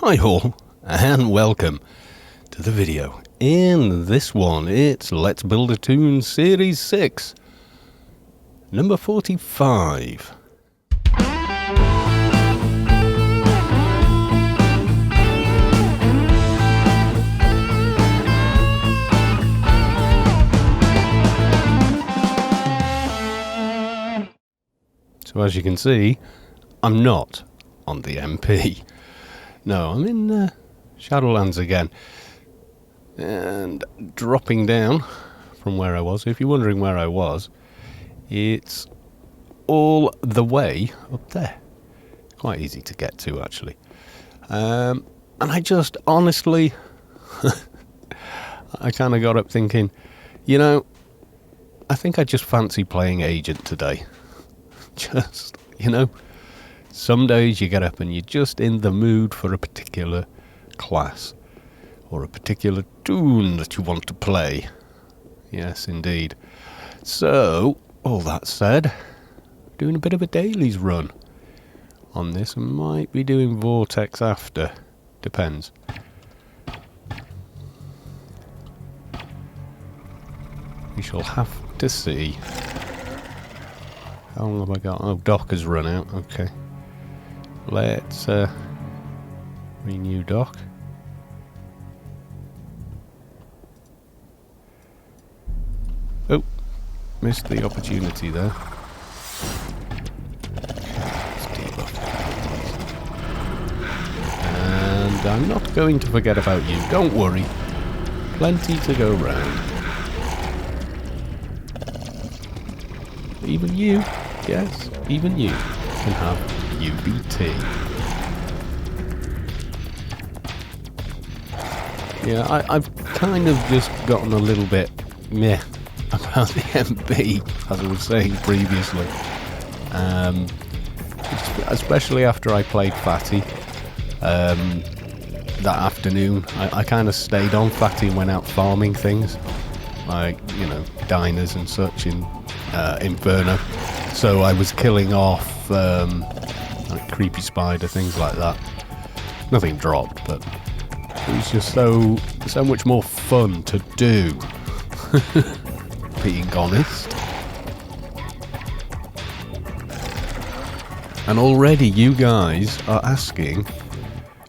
Hi all, and welcome to the video. In this one, it's Let's Build a Tune Series 6, number 45. So as you can see, I'm not on the MP. No, I'm in Shadowlands again. And dropping down from where I was, if you're wondering where I was, it's all the way up there. Quite easy to get to, actually. And I just, honestly, I kind of got up thinking, you know, I think I just fancy playing Agent today. Just, you know, some days you get up and you're just in the mood for a particular class or a particular tune that you want to play. Yes, indeed. So, all that said, doing a bit of a dailies run on this. I might be doing Vortex after. Depends. We shall have to see. How long have I got? Oh, Doc has run out. Okay. Let's renew Doc. Oh, missed the opportunity there. Let's debuff. And I'm not going to forget about you. Don't worry. Plenty to go round. Even you, yes, even you can have UBT. Yeah, I've kind of just gotten a little bit meh about the MP, as I was saying previously. Especially after I played Fatty that afternoon. I kind of stayed on Fatty and went out farming things, like, you know, diners and such in Inferno. So I was killing off like creepy spider, things like that. Nothing dropped, but it was just so much more fun to do. Being honest. And already you guys are asking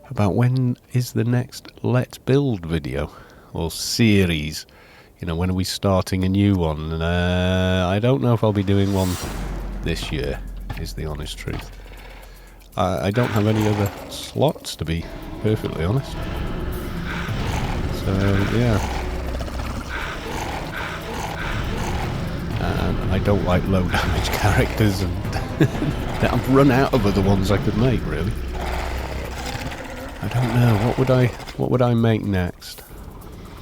about when is the next Let's Build video or series. You know, when are we starting a new one? And I don't know if I'll be doing one this year, is the honest truth. I don't have any other slots, to be perfectly honest. So, yeah. And I don't like low damage characters, and I've run out of other ones I could make, really. I don't know, what would I make next?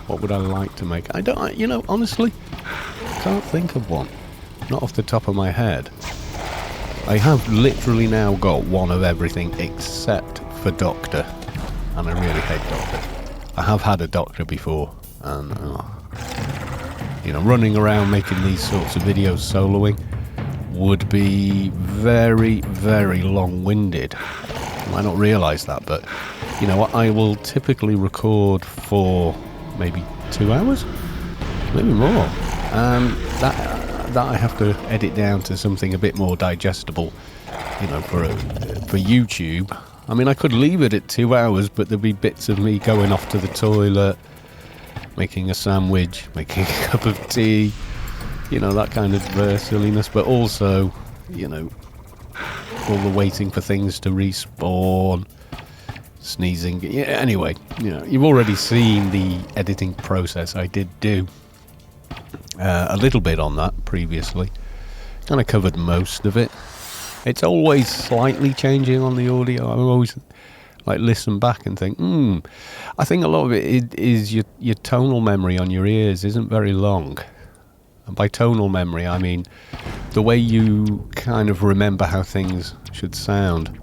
What would I like to make? You know, honestly, I can't think of one. Not off the top of my head. I have literally now got one of everything except for Doctor. And I really hate Doctor. I have had a Doctor before. And, you know, running around making these sorts of videos soloing would be very, very long-winded. You might not realise that, but, you know, I will typically record for for 2 hours, maybe more. That I have to edit down to something a bit more digestible, you know, for YouTube. I mean, I could leave it at 2 hours, but there'd be bits of me going off to the toilet, making a sandwich, making a cup of tea, you know, that kind of silliness. But also, you know, all the waiting for things to respawn. Sneezing. Yeah, anyway, you know, you've already seen the editing process I did do. A little bit on that previously. Kind of covered most of it. It's always slightly changing on the audio. I always like listen back and think, I think a lot of it is your tonal memory on your ears isn't very long. And by tonal memory, I mean the way you kind of remember how things should sound.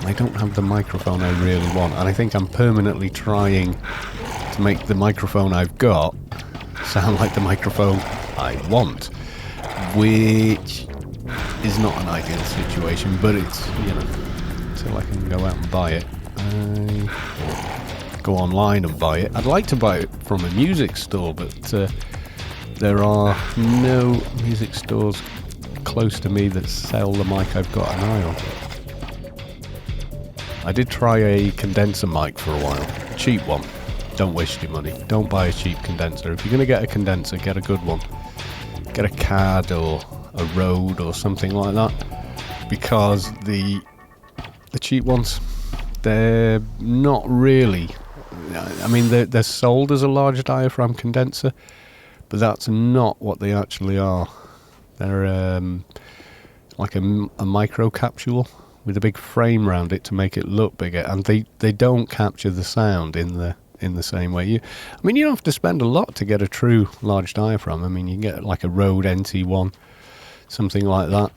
I don't have the microphone I really want, and I think I'm permanently trying to make the microphone I've got sound like the microphone I want, which is not an ideal situation, but it's, you know, until I can go out and buy it, I me, or go online and buy it. I'd like to buy it from a music store, but there are no music stores close to me that sell the mic I've got an eye on. I did try a condenser mic for a while, a cheap one. Don't waste your money. Don't buy a cheap condenser. If you're going to get a condenser, get a good one. Get a CAD or a Rode or something like that, because the cheap ones, they're not really. I mean, they're sold as a large diaphragm condenser, but that's not what they actually are. They're like a micro capsule with a big frame around it to make it look bigger, and they don't capture the sound in the same way. I mean, you don't have to spend a lot to get a true large diaphragm. I mean, you can get like a Rode NT1, something like that,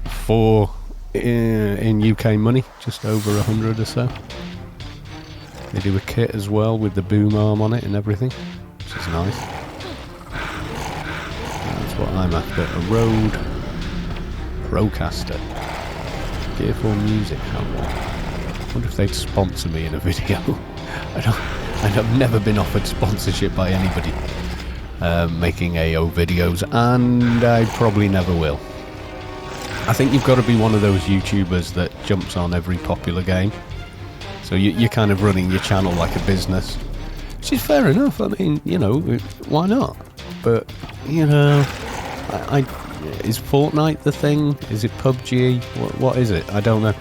for in UK money, just over 100 or so. They do a kit as well with the boom arm on it and everything, which is nice. That's what I'm after, a Rode Procaster. Gear for Music had one. I wonder if they'd sponsor me in a video. I've never been offered sponsorship by anybody making AO videos, and I probably never will. I think you've got to be one of those YouTubers that jumps on every popular game. So you're kind of running your channel like a business, which is fair enough. I mean, you know, why not? But, you know, is Fortnite the thing? Is it PUBG? What is it? I don't know.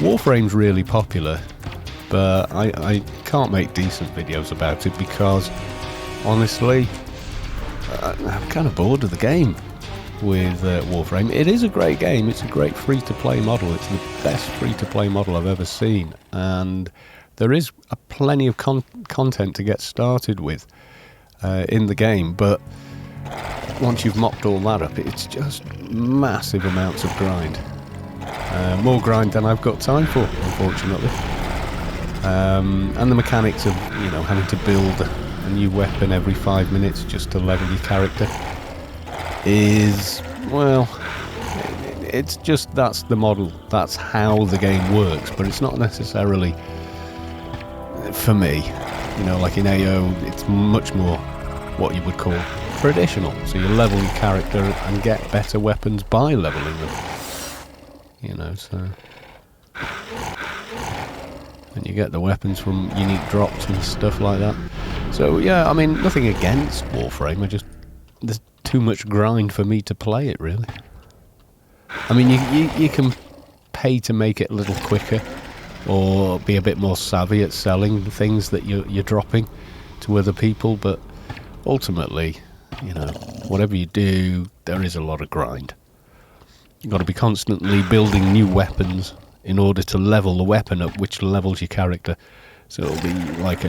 Warframe's really popular, but I can't make decent videos about it because, honestly, I'm kind of bored of the game with Warframe. It is a great game. It's a great free-to-play model. It's the best free-to-play model I've ever seen, and there is plenty of content to get started with in the game, but once you've mopped all that up, it's just massive amounts of grind. More grind than I've got time for, unfortunately. And the mechanics of, you know, having to build a new weapon every 5 minutes just to level your character is, well, it's just, that's the model. That's how the game works, but it's not necessarily for me. You know, like in AO, it's much more what you would call traditional. So you level your character and get better weapons by leveling them. You know, so... and you get the weapons from unique drops and stuff like that. So yeah, I mean, nothing against Warframe, there's too much grind for me to play it, really. I mean, you can pay to make it a little quicker, or be a bit more savvy at selling the things that you're dropping to other people, but ultimately, you know, whatever you do, there is a lot of grind. You've got to be constantly building new weapons in order to level the weapon up, which levels your character. So it'll be like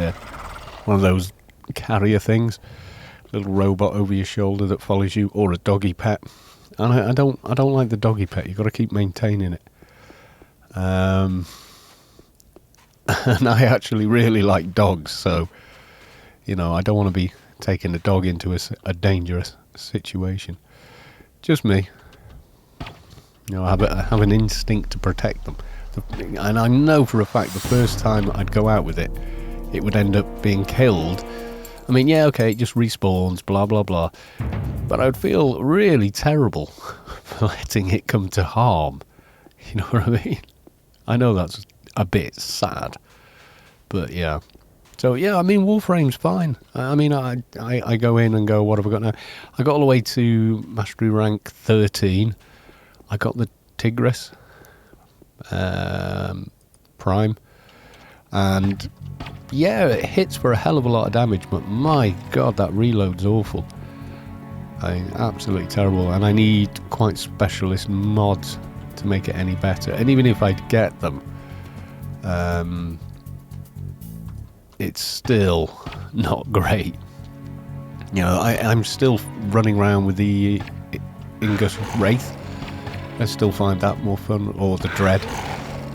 one of those carrier things, little robot over your shoulder that follows you, or a doggy pet. And I don't like the doggy pet. You've got to keep maintaining it. And I actually really like dogs, so, you know, I don't want to be taking a dog into a dangerous situation. Just me. You know, I have an instinct to protect them. And I know for a fact the first time I'd go out with it, it would end up being killed. I mean, yeah, okay, it just respawns, blah, blah, blah. But I'd feel really terrible for letting it come to harm. You know what I mean? I know that's a bit sad. But yeah. So yeah, I mean, Warframe's fine. I mean, I go in and go, what have I got now? I got all the way to Mastery Rank 13. I got the Tigris Prime, and yeah, it hits for a hell of a lot of damage, but my god, that reload's awful. Absolutely terrible, and I need quite specialist mods to make it any better. And even if I'd get them, it's still not great. You know, I'm still running around with the Ingus Wraith. I still find that more fun, or the Dread.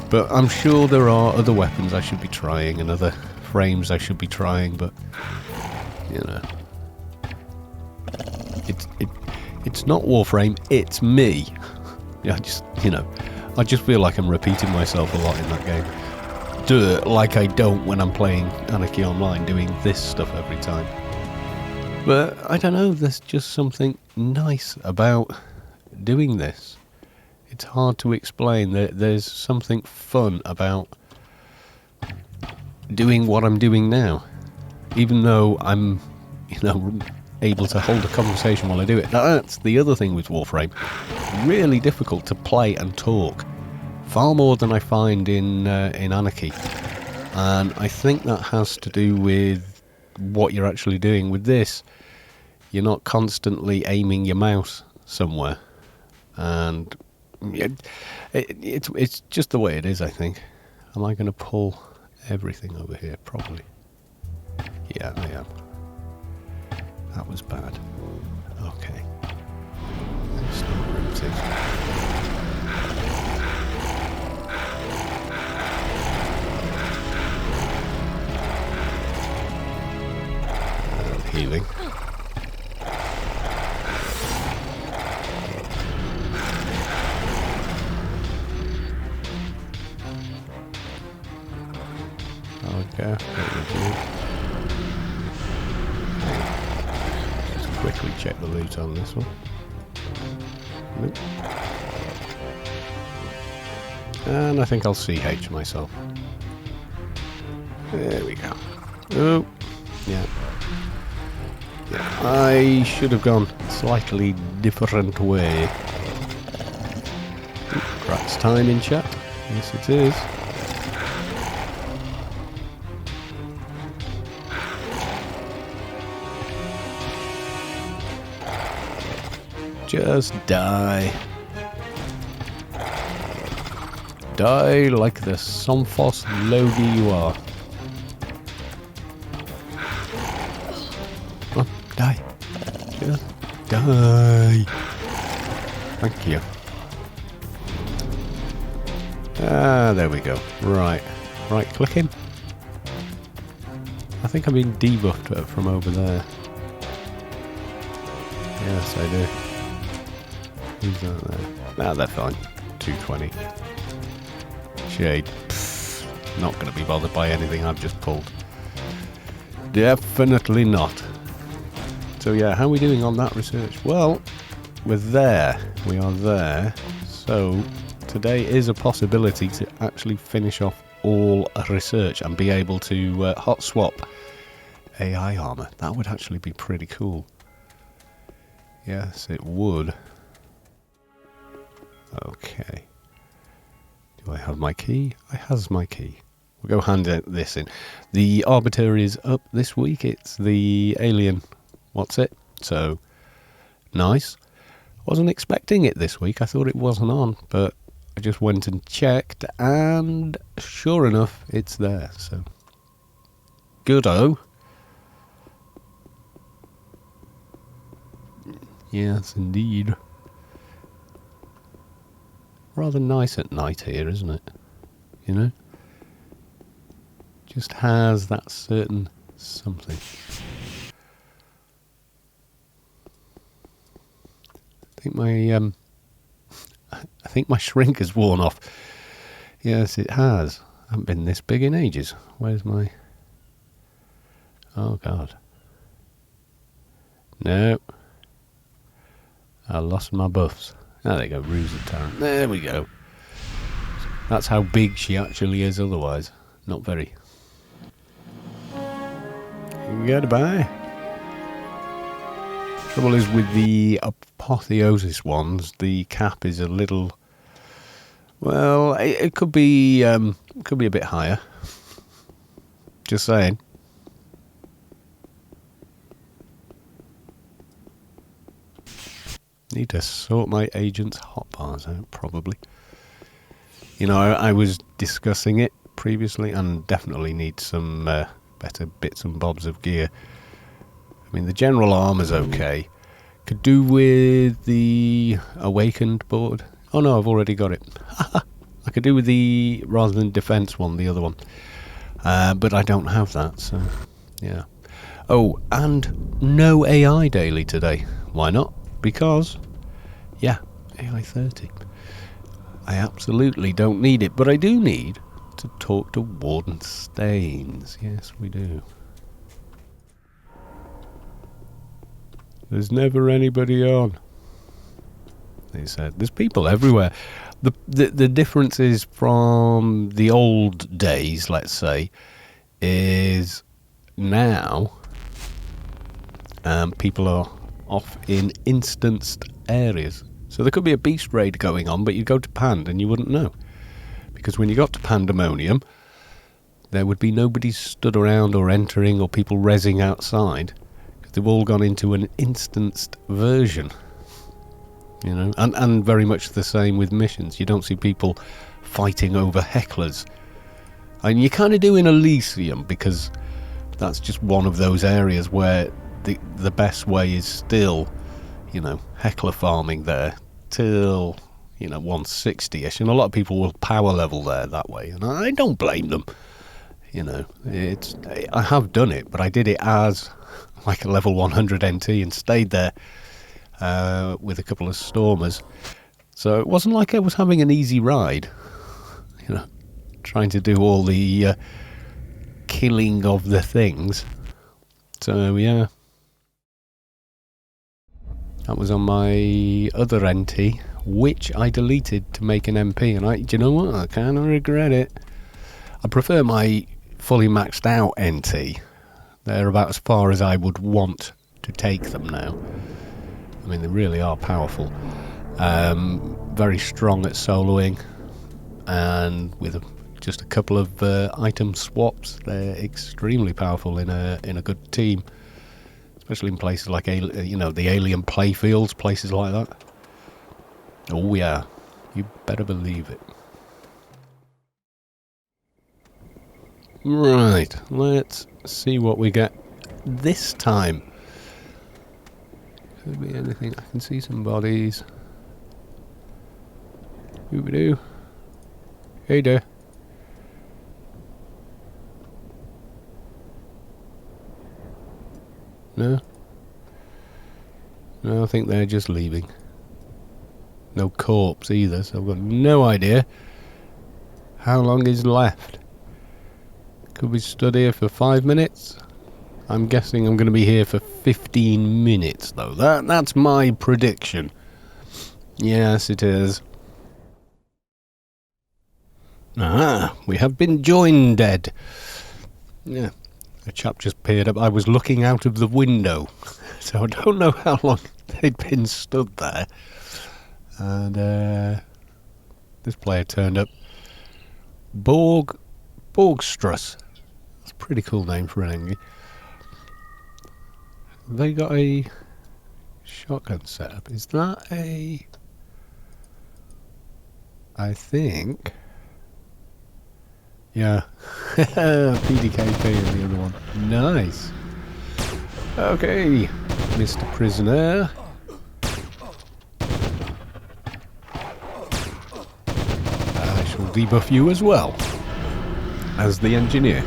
But I'm sure there are other weapons I should be trying, and other frames I should be trying, but, you know. It's not Warframe, it's me. Yeah, I just feel like I'm repeating myself a lot in that game. like I don't when I'm playing Anarchy Online, doing this stuff every time. But I don't know, there's just something nice about doing this. It's hard to explain. There's something fun about doing what I'm doing now. Even though I'm, able to hold a conversation while I do it. That's the other thing with Warframe. Really difficult to play and talk. Far more than I find in Anarchy. And I think that has to do with what you're actually doing. With this, you're not constantly aiming your mouse somewhere. And it's just the way it is, I think. Am I going to pull everything over here? Probably. Yeah, I am. That was bad. Okay. Let's start routing. Healing. Okay. Just quickly check the loot on this one. Nope. And I think I'll CH myself. There we go. Oh, yeah. Yeah, I should have gone a slightly different way. Rat's time in chat. Yes, it is. Just die. Die like the Somphos Logi you are. Oh, die. Just die. Thank you. Ah, there we go. Right. Right, click him. I think I'm being debuffed from over there. Yes, I do. Who's that there? Nah, they're fine. 220. Shade. Pfft, not going to be bothered by anything I've just pulled. Definitely not. So yeah, how are we doing on that research? Well, we're there. We are there. So today is a possibility to actually finish off all research and be able to hot swap AI armor. That would actually be pretty cool. Yes, it would. Okay. Do I have my key? I has my key. We'll go hand this in. The Arbiter is up this week. It's the Alien. What's it? So, nice. Wasn't expecting it this week. I thought it wasn't on, but I just went and checked, and sure enough, it's there. So, good-o. Yes, indeed. Rather nice at night here, isn't it? You know? Just has that certain something. I think my shrink has worn off. Yes, it has. I haven't been this big in ages. Where's my... Oh, God. No. I lost my buffs. Oh, there you go, Ruse of Tarrant. There we go. That's how big she actually is otherwise. Not very. Goodbye. Trouble is with the Apotheosis ones, the cap is a little... Well, it could be a bit higher. Just saying. Need to sort my agent's hotbars out, probably. You know, I was discussing it previously and definitely need some better bits and bobs of gear. I mean, the general armor's okay. Could do with the Awakened board. Oh no, I've already got it. I could do with the, rather than defense one, the other one. But I don't have that, so yeah. Oh, and no AI daily today. Why not? Because, yeah, AI 30. I absolutely don't need it, but I do need to talk to Warden Staines. Yes, we do. There's never anybody on. They said there's people everywhere. The difference is from the old days, let's say, is now people are off in instanced areas. So there could be a beast raid going on, but you go to Pand and you wouldn't know. Because when you got to Pandemonium, there would be nobody stood around or entering or people rezzing outside. Because they've all gone into an instanced version. You know, and very much the same with missions. You don't see people fighting over hecklers. And you kind of do in Elysium, because that's just one of those areas where the best way is still, you know, heckler farming there till, you know, 160ish, and a lot of people will power level there that way, and I don't blame them. You know, I have done it, but I did it as like a level 100 NT and stayed there with a couple of stormers, so it wasn't like I was having an easy ride, you know, trying to do all the killing of the things. So yeah, that was on my other NT, which I deleted to make an MP, and do you know what, I kind of regret it. I prefer my fully maxed out NT. They're about as far as I would want to take them now. I mean, they really are powerful. Very strong at soloing, and with just a couple of item swaps, they're extremely powerful in a good team, especially in places like you know, the alien playfields, places like that. Oh yeah, you better believe it. Right, let's see what we get this time. Could be anything. I can see some bodies. Doo-ba-doo. Hey there. No? No, I think they're just leaving. No corpse either, so I've got no idea how long is left. Could we stood here for 5 minutes? I'm guessing I'm going to be here for 15 minutes, though. That's my prediction. Yes, it is. Ah, we have been joined, dead. Yeah, a chap just peered up. I was looking out of the window, so I don't know how long they'd been stood there. And this player turned up. Borgstruss. That's a pretty cool name for an enemy. They got a shotgun setup. Is that a... I think... Yeah. PDKP and the other one. Nice. Okay, Mr. Prisoner. I shall debuff you as well as the engineer.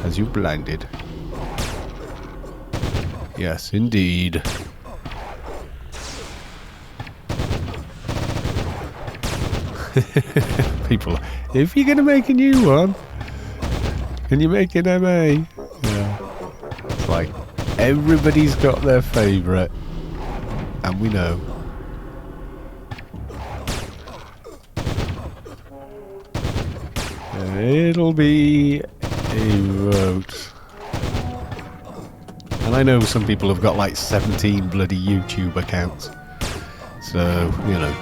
As you blinded. Yes, indeed. People, if you're going to make a new one, can you make an MA? Yeah. It's like, everybody's got their favourite, and we know. It'll be a vote. And I know some people have got like 17 bloody YouTube accounts. So, you know.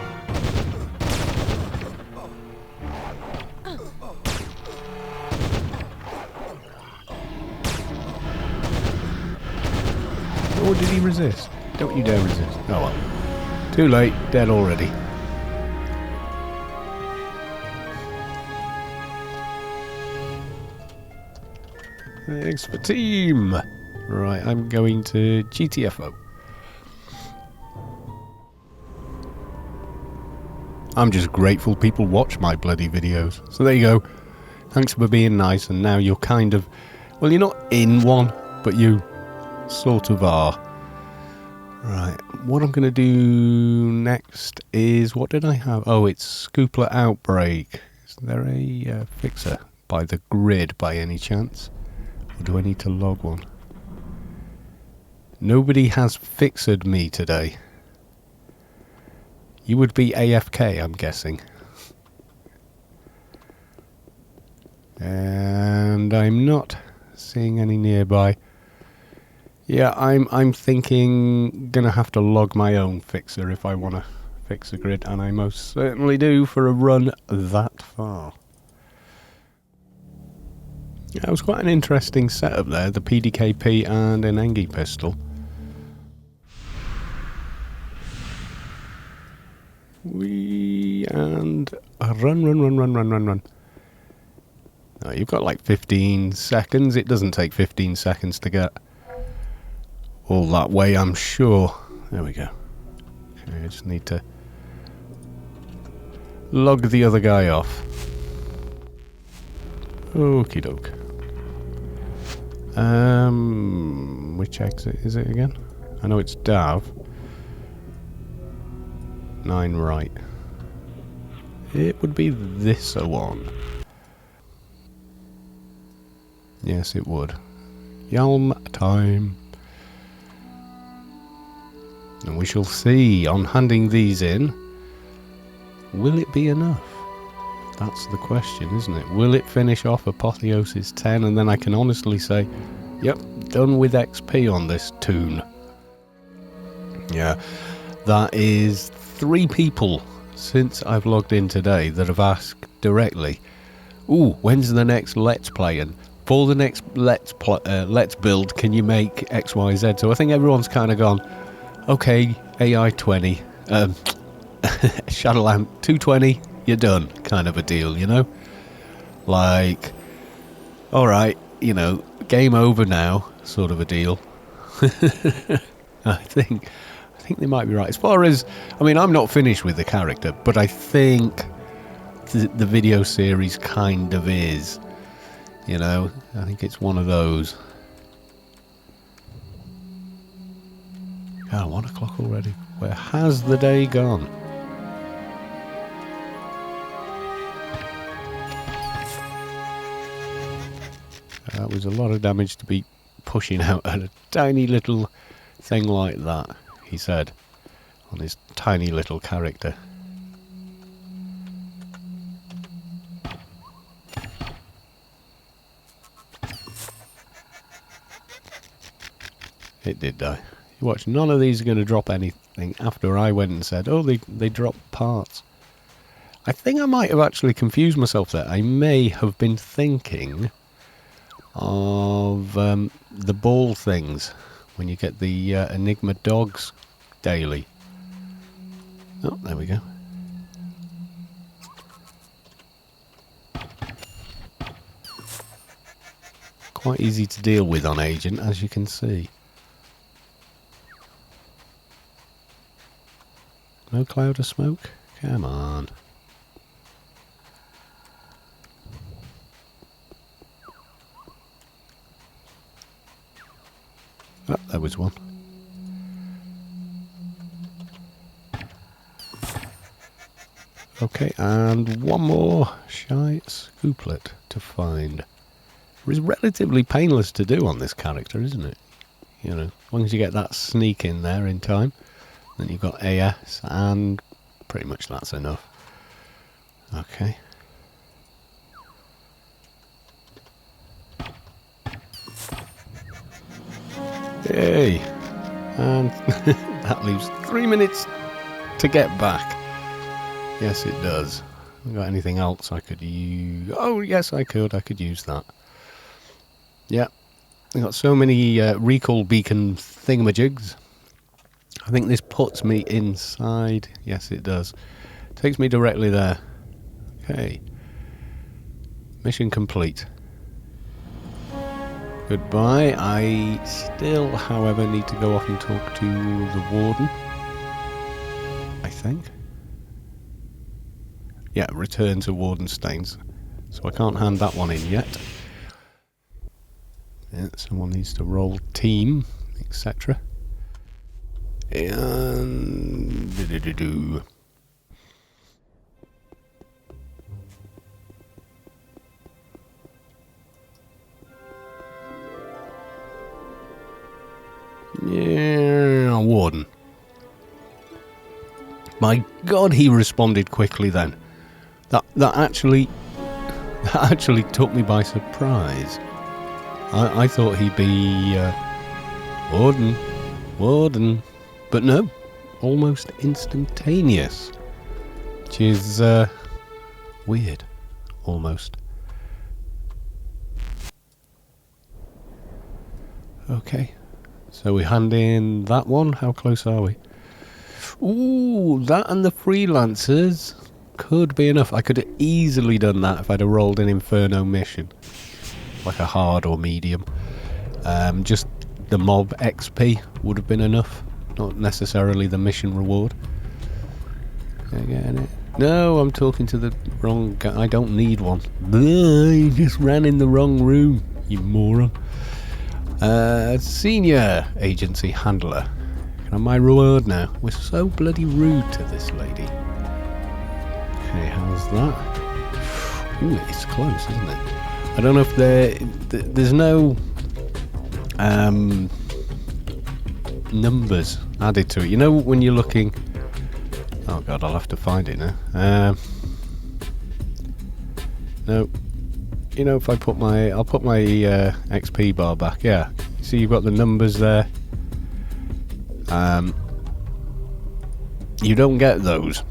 Or did he resist? Don't you dare resist. Oh well. Too late. Dead already. Thanks for team. Right, I'm going to GTFO. I'm just grateful people watch my bloody videos. So there you go. Thanks for being nice, and now you're kind of... Well, you're not in one, but you sort of are. Right, what I'm going to do next is, what did I have? Oh, it's Scoopler Outbreak. Is there a fixer by the grid by any chance? Or do I need to log one? Nobody has fixed me today. You would be AFK, I'm guessing. And I'm not seeing any nearby. Yeah, I'm thinking gonna have to log my own fixer if I want to fix a grid, and I most certainly do for a run that far. Yeah, it was quite an interesting setup there, the PDKP and an Engie pistol. And run. Oh, you've got like 15 seconds. It doesn't take 15 seconds to get all that way, I'm sure. There we go. Okay, I just need to log the other guy off. Okie doke. Which exit is it again? I know it's Dav. 9 right. It would be this one. Yes, it would. Yalm time. And we shall see on handing these in. Will it be enough? That's the question, isn't it? Will it finish off Apotheosis 10 and then I can honestly say, yep, done with XP on this tune. Yeah, that is 3 people since I've logged in today that have asked directly, ooh, when's the next Let's Play? And for the next Let's Build, can you make XYZ? So I think everyone's kind of gone, okay, AI 20, Shadowlamp 220, you're done, kind of a deal, you know? Like, alright, you know, game over now, sort of a deal. I think they might be right. As far as, I mean, I'm not finished with the character, but I think the video series kind of is. You know, I think it's one of those. God, 1 o'clock already. Where has the day gone? That was a lot of damage to be pushing out at a tiny little thing like that, he said, on his tiny little character. It did die. You watch, none of these are going to drop anything after I went and said, oh, they drop parts. I think I might have actually confused myself there. I may have been thinking of the ball things when you get the Enigma dogs daily. Oh, there we go. Quite easy to deal with on Agent, as you can see. No cloud of smoke? Come on. Oh, there was one. Okay, and one more shy scooplet to find. It's relatively painless to do on this character, isn't it? You know, as long as you get that sneak in there in time. Then you've got AS, and pretty much that's enough. Okay. Yay! And that leaves 3 minutes to get back. Yes, it does. Have got anything else I could use? Oh, yes, I could use that. Yeah. I've got so many recall beacon thingamajigs. I think this puts me inside. Yes, it does. Takes me directly there. Okay. Mission complete. Goodbye. I still, however, need to go off and talk to the warden. I think. Yeah, return to Warden Stains. So I can't hand that one in yet. Yeah, someone needs to roll team, etc. And... Yeah, Warden. My God, he responded quickly then. That actually took me by surprise. I thought he'd be Warden, but no, almost instantaneous, which is weird, almost. Okay, so we hand in that one. How close are we? Ooh, that and the freelancers could be enough. I could have easily done that if I'd have rolled an Inferno mission, like a hard or medium. Just the mob XP would have been enough, not necessarily the mission reward. Again, no, I'm talking to the wrong guy. I don't need one. You just ran in the wrong room, you moron. Senior agency handler. Can I have my reward now? We're so bloody rude to this lady. Okay, how's that? Ooh, it's close, isn't it? I don't know if there's no numbers added to it. You know when you're looking... Oh God, I'll have to find it now. No. You know, if I put my... I'll put my XP bar back, yeah. See, you've got the numbers there. You don't get those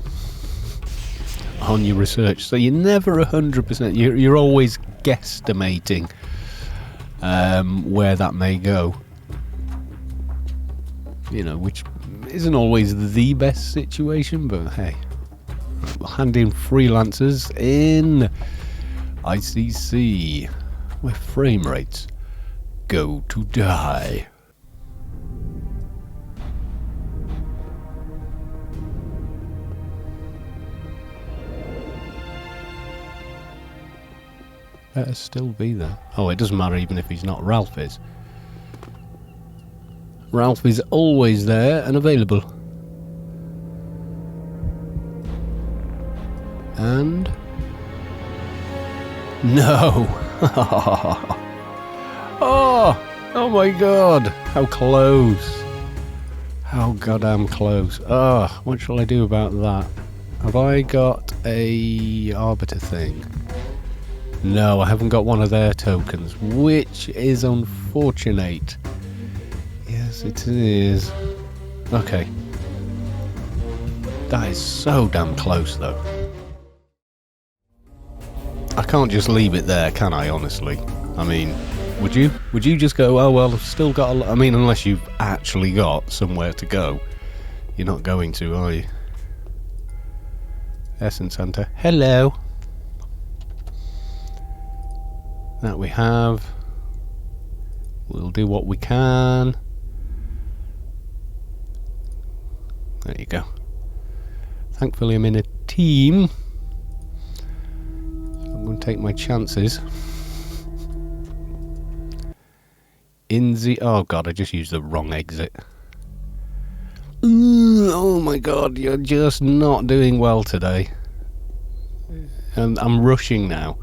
on your research, so you're never 100%. You're always guesstimating where that may go. You know, which isn't always the best situation, but hey, we'll hand in freelancers in ICC, where frame rates go to die. Better still be there. Oh, it doesn't matter even if he's not. Ralph is. Ralph is always there and available. And... No! Oh my God! How close! How goddamn close. What shall I do about that? Have I got a arbiter thing? No, I haven't got one of their tokens, which is unfortunate. Yes, it is. Okay. That is so damn close, though. I can't just leave it there, can I, honestly? I mean, would you? Would you just go, oh, well, I've still got a lot... I mean, unless you've actually got somewhere to go. You're not going to, are you? Essence Hunter. Hello. That we have. We'll do what we can. There you go. Thankfully I'm in a team. So I'm going to take my chances. In the... Oh God, I just used the wrong exit. Oh my God, you're just not doing well today. And I'm rushing now.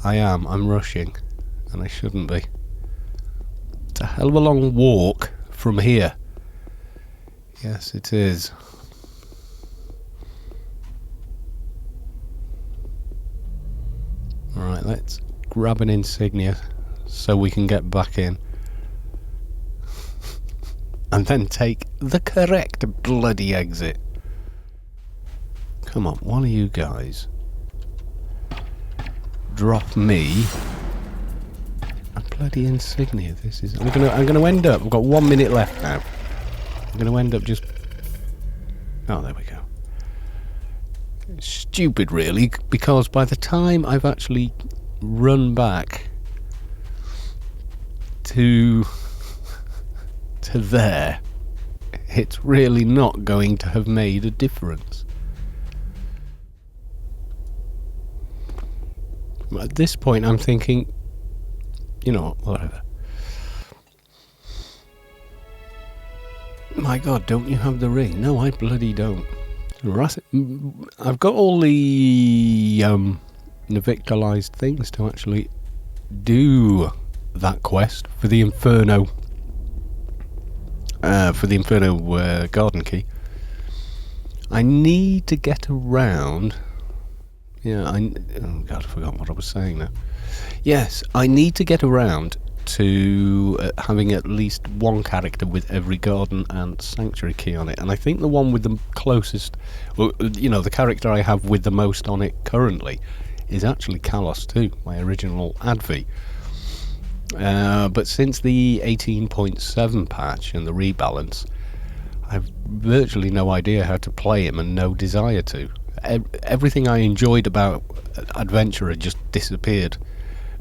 I'm rushing, and I shouldn't be. It's a hell of a long walk from here. Yes, it is. Alright, let's grab an insignia so we can get back in. And then take the correct bloody exit. Come on, one of you guys. Drop me a bloody insignia. This is... I'm gonna end up... I've got 1 minute left now. I'm gonna end up just... Oh, there we go. Stupid, really, because by the time I've actually run back to there, it's really not going to have made a difference. At this point, I'm thinking, you know, whatever. My God, don't you have the ring? No, I bloody don't. I've got all the navictalized things to actually do that quest for the Inferno. Garden key. I need to get around. Yeah, oh God, I forgot what I was saying now. Yes, I need to get around to having at least one character with every garden and sanctuary key on it, and I think the one with the closest, well, the character I have with the most on it currently is actually Kalos 2, my original Advi. But since the 18.7 patch and the rebalance, I've virtually no idea how to play him and no desire to. Everything I enjoyed about Adventurer just disappeared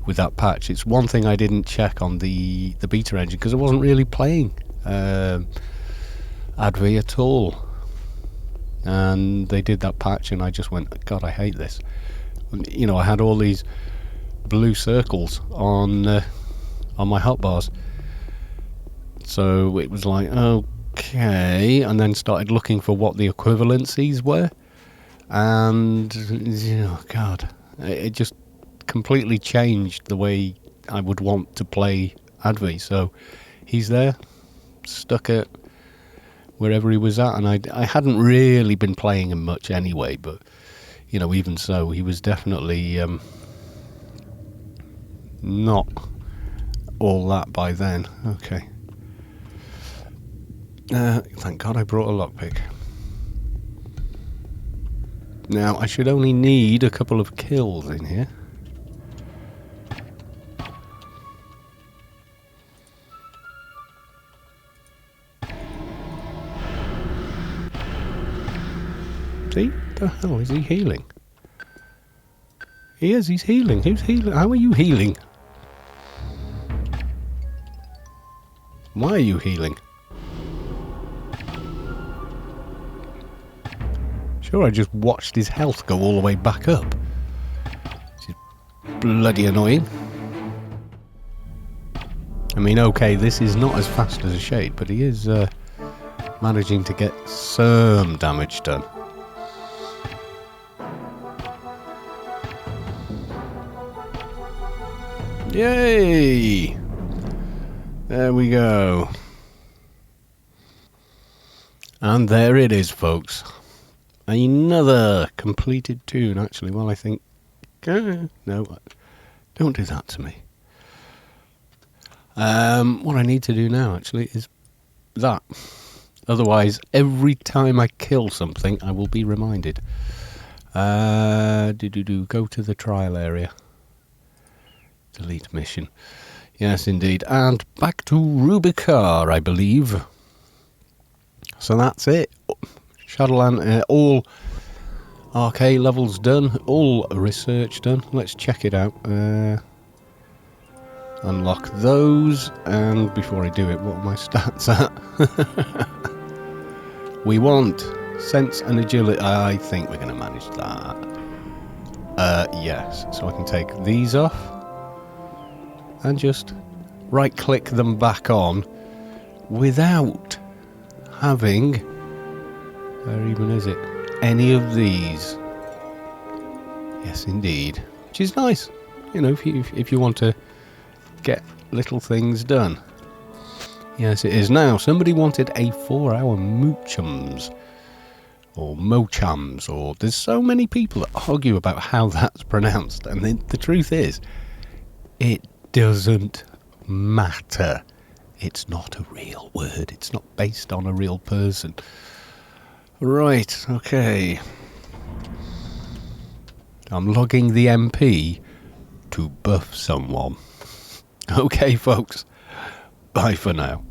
with that patch. It's one thing I didn't check on the beta engine because I wasn't really playing Advi at all. And they did that patch and I just went, God, I hate this. I had all these blue circles on my hotbars. So it was like, okay, and then started looking for what the equivalencies were. And, God, it just completely changed the way I would want to play Advi. So he's there, stuck at wherever he was at, and I hadn't really been playing him much anyway, but even so, he was definitely not all that by then. Okay. Thank God I brought a lockpick. Now, I should only need a couple of kills in here. See? The hell is he healing? He is, he's healing. Who's healing? How are you healing? Why are you healing? Sure, I just watched his health go all the way back up. Which is bloody annoying. I mean, okay, this is not as fast as a shade, but he is managing to get some damage done. Yay! There we go. And there it is, folks. Another completed toon, actually. Well, I think... no, don't do that to me. What I need to do now, actually, is that. Otherwise, every time I kill something, I will be reminded. Go to the trial area. Delete mission. Yes, indeed. And back to Rubicar, I believe. So that's it. Shadowland, all arcade levels done, all research done. Let's check it out. Unlock those, and before I do it, what are my stats at? We want sense and agility. I think we're going to manage that. Yes, so I can take these off and just right click them back on without having, where even is it, any of these. Yes, indeed, which is nice, if you want to get little things done. Yes, it is. Now, somebody wanted a 4-hour moochums or mochums, or there's so many people that argue about how that's pronounced, and the truth is, it doesn't matter. It's not a real word. It's not based on a real person. Right, okay. I'm logging the MP to buff someone. Okay, folks. Bye for now.